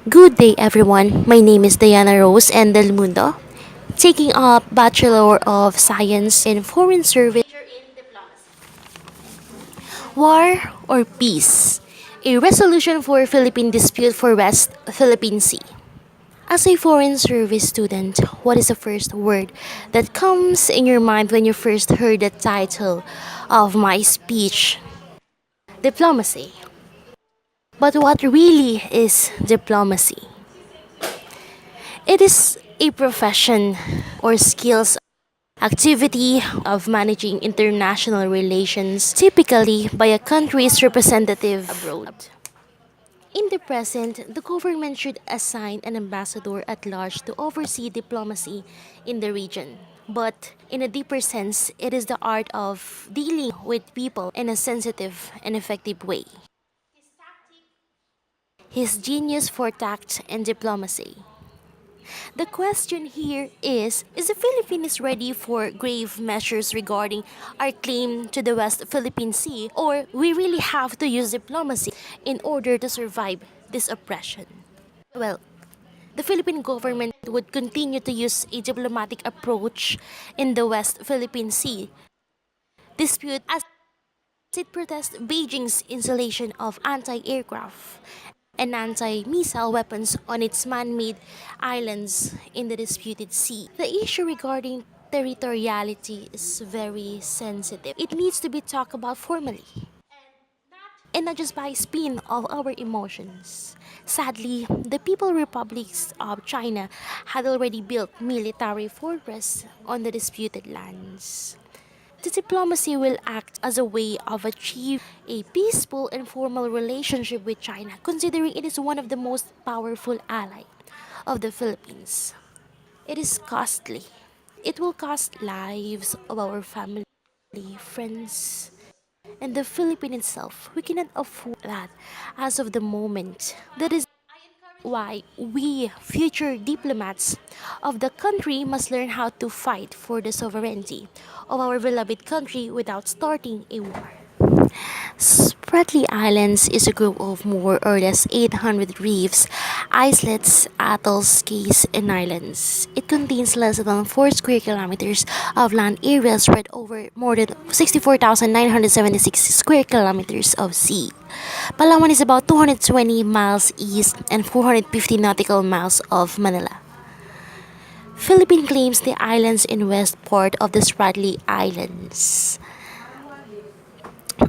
Good day, everyone. My name is Diana Rose and Del Mundo, taking up Bachelor of Science in Foreign Service. War or Peace? A resolution for Philippine dispute for West Philippine Sea. As a foreign service student, what is the first word that comes in your mind when you first heard the title of my speech? Diplomacy. But what really is diplomacy? It is a profession or skills activity of managing international relations, typically by a country's representative abroad. In the present, the government should assign an ambassador at large to oversee diplomacy in the region. But in a deeper sense, it is the art of dealing with people in a sensitive and effective way. His genius for tact and diplomacy. The question here is the Philippines ready for grave measures regarding our claim to the West Philippine Sea, or we really have to use diplomacy in order to survive this oppression? Well, the Philippine government would continue to use a diplomatic approach in the West Philippine Sea dispute as it protests Beijing's installation of anti-aircraft and anti-missile weapons on its man-made islands in the disputed sea. The issue regarding territoriality is very sensitive. It needs to be talked about formally and not just by spin of our emotions. Sadly, the People Republics of China had already built military fortress on the disputed lands. The diplomacy will act as a way of achieve a peaceful and formal relationship with China, considering it is one of the most powerful ally of the Philippines. It is costly. It will cost lives of our family, friends, and the Philippine itself. We cannot afford that as of the moment. That is why we, future diplomats of the country, must learn how to fight for the sovereignty of our beloved country without starting a war. Spratly Islands is a group of more or less 800 reefs, islets, atolls, cays, and islands. It contains less than 4 square kilometers of land area spread over more than 64,976 square kilometers of sea. Palawan is about 220 miles east and 450 nautical miles of Manila. Philippine claims the islands in west part of the Spratly Islands.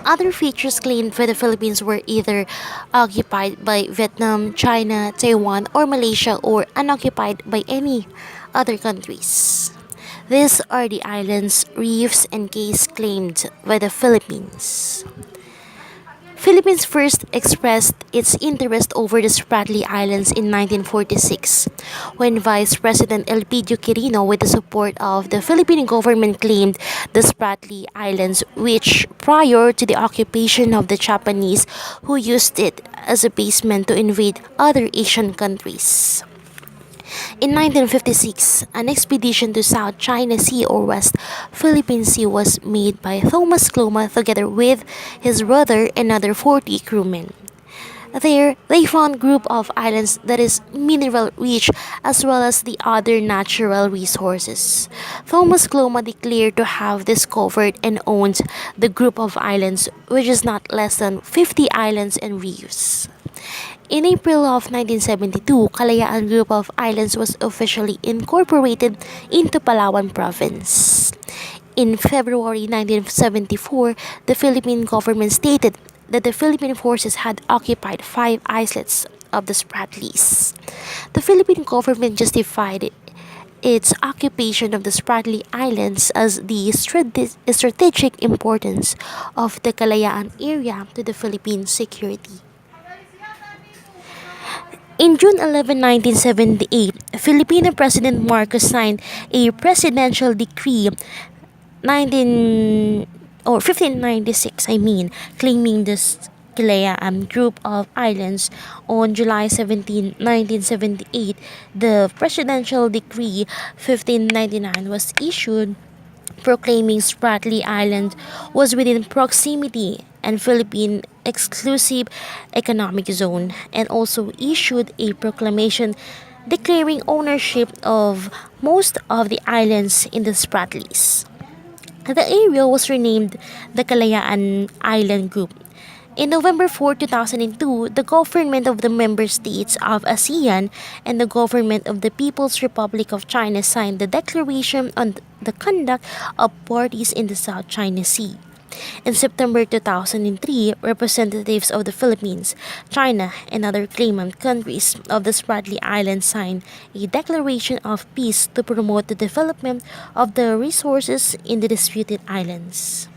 Other features claimed by the Philippines were either occupied by Vietnam, China, Taiwan, or Malaysia, or unoccupied by any other countries. These are the islands, reefs, and cays claimed by the Philippines. Philippines first expressed its interest over the Spratly Islands in 1946, when Vice President Elpidio Quirino, with the support of the Philippine government, claimed the Spratly Islands, which, prior to the occupation of the Japanese, who used it as a basement to invade other Asian countries. In 1956, an expedition to South China Sea or West Philippine Sea was made by Thomas Cloma together with his brother and other 40 crewmen. There, they found group of islands that is mineral rich as well as the other natural resources. Thomas Cloma declared to have discovered and owned the group of islands, which is not less than 50 islands and reefs. In April of 1972, Kalayaan Group of Islands was officially incorporated into Palawan Province. In February 1974, the Philippine government stated that the Philippine forces had occupied 5 islets of the Spratlys. The Philippine government justified its occupation of the Spratly Islands as the strategic importance of the Kalayaan area to the Philippine security. In June 11, 1978, Filipino President Marcos signed a presidential decree 19 or 1596, claiming this Kilayaan group of islands. On July 17, 1978, the presidential decree 1599 was issued proclaiming Spratly Island was within proximity and Philippine Exclusive Economic Zone, and also issued a proclamation declaring ownership of most of the islands in the Spratlys. The area was renamed the Kalayaan Island Group. In November 4, 2002, the government of the member states of ASEAN and the government of the People's Republic of China signed the Declaration on the Conduct of Parties in the South China Sea. In September 2003, representatives of the Philippines, China, and other claimant countries of the Spratly Islands signed a declaration of peace to promote the development of the resources in the disputed islands.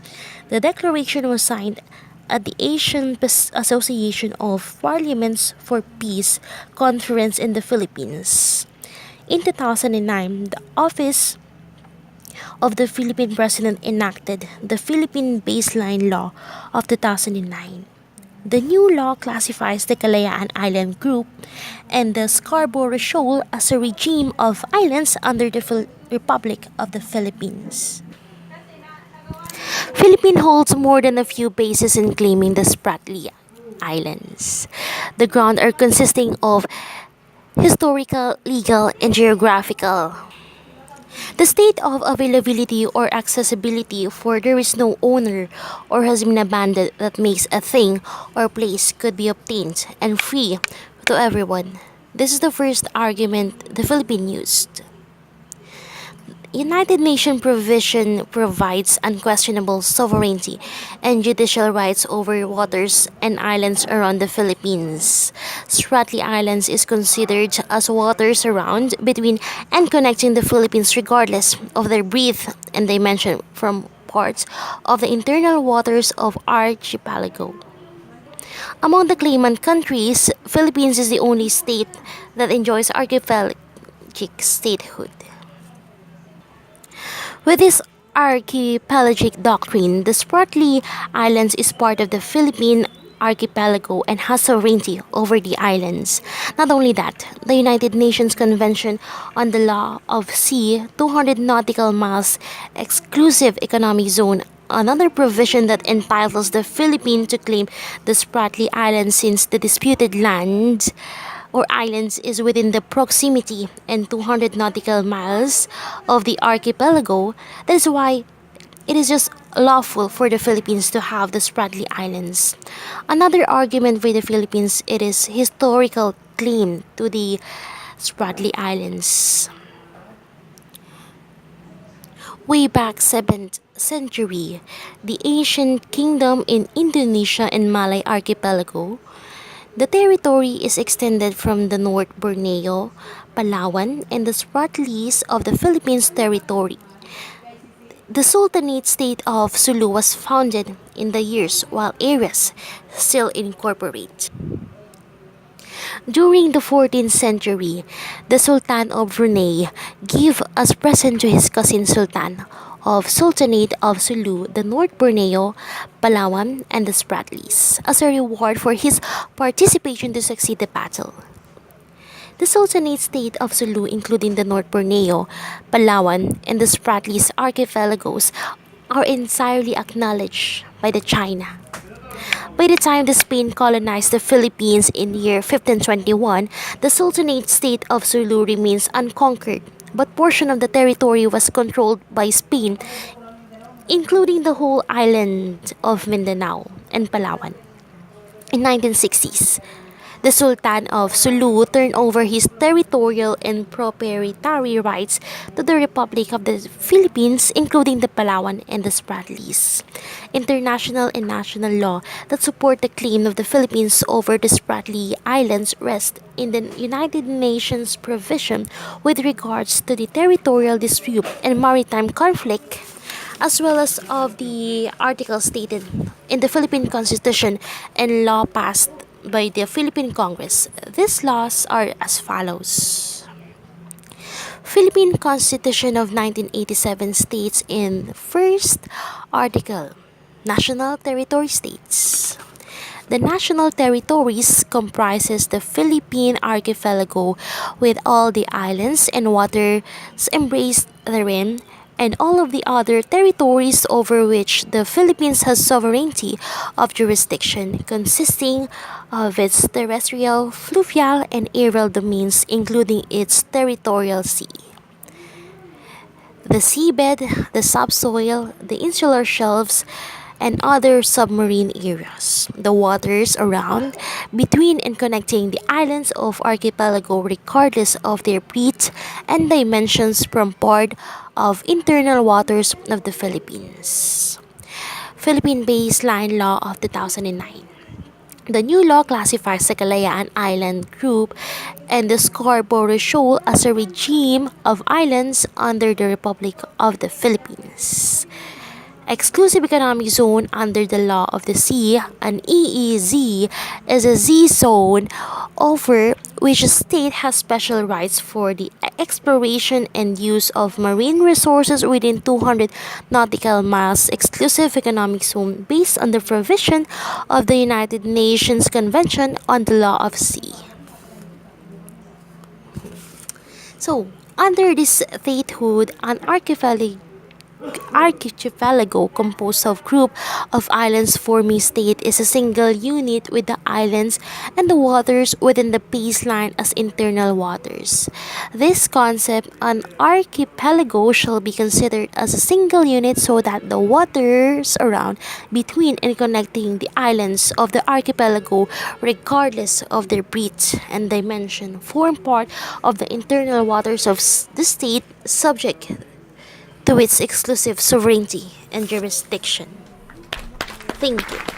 The declaration was signed at the Asian Association of Parliaments for Peace conference in the Philippines. In 2009, the Office of the Philippine President enacted the Philippine Baseline Law of 2009. The new law classifies the Kalayaan Island Group and the Scarborough Shoal as a regime of islands under the Republic of the Philippines. Philippines holds more than a few bases in claiming the Spratly Islands. The ground are consisting of historical, legal, and geographical. The state of availability or accessibility for there is no owner or has been abandoned that makes a thing or place could be obtained and free to everyone. This is the first argument the Philippines used. United Nations provision provides unquestionable sovereignty and judicial rights over waters and islands around the Philippines. Spratly Islands is considered as waters around, between, and connecting the Philippines regardless of their breadth and dimension from parts of the internal waters of archipelago. Among the claimant countries, Philippines is the only state that enjoys archipelagic statehood. With this archipelagic doctrine, the Spratly Islands is part of the Philippine archipelago and has sovereignty over the islands. Not only that, the United Nations Convention on the Law of Sea 200 nautical miles exclusive economic zone, another provision that entitles the Philippines to claim the Spratly Islands since the disputed land or islands is within the proximity and 200 nautical miles of the archipelago. That is why it is just lawful for the Philippines to have the Spratly Islands. Another argument for the Philippines, it is historical claim to the Spratly Islands. Way back 7th century, the ancient kingdom in Indonesia and Malay archipelago. The territory is extended from the North Borneo, Palawan, and the Spratlys of the Philippines territory. The Sultanate state of Sulu was founded in the years while areas still incorporate. During the 14th century, the Sultan of Brunei gave as present to his cousin Sultan of Sultanate of Sulu the North Borneo, Palawan, and the Spratlys as a reward for his participation to succeed the battle. The Sultanate state of Sulu, including the North Borneo, Palawan, and the Spratlys archipelagos, are entirely acknowledged by the China. By the time the Spain colonized the Philippines in year 1521, the Sultanate state of Sulu remains unconquered, but portion of the territory was controlled by Spain, including the whole island of Mindanao and Palawan. In 1960s, the Sultan of Sulu turned over his territorial and proprietary rights to the Republic of the Philippines, including the Palawan and the Spratlys. International and national law that support the claim of the Philippines over the Spratly Islands rest in the United Nations provision with regards to the territorial dispute and maritime conflict, as well as of the articles stated in the Philippine Constitution and law passed by the Philippine Congress. These laws are as follows. Philippine Constitution of 1987 states in first article, National Territory States. The national territories comprises the Philippine archipelago with all the islands and waters embraced therein, and all of the other territories over which the Philippines has sovereignty of jurisdiction, consisting of its terrestrial, fluvial, and aerial domains, including its territorial sea. The seabed, the subsoil, the insular shelves, and other submarine areas. The waters around, between, and connecting the islands of archipelago regardless of their breadth and dimensions from part of internal waters of the Philippines. Philippine Baseline Law of 2009. The new law classifies the Kalayaan Island Group and the Scarborough Shoal as a regime of islands under the Republic of the Philippines. Exclusive Economic Zone under the Law of the Sea, an EEZ, is a Z-zone over which a state has special rights for the exploration and use of marine resources within 200 nautical miles. Exclusive Economic Zone based on the provision of the United Nations Convention on the Law of Sea. So, under this statehood, an archipelago composed of group of islands forming state is a single unit with the islands and the waters within the baseline as internal waters. This concept, an archipelago, shall be considered as a single unit so that the waters around, between, and connecting the islands of the archipelago, regardless of their breadth and dimension, form part of the internal waters of the state subject to its exclusive sovereignty and jurisdiction. Thank you.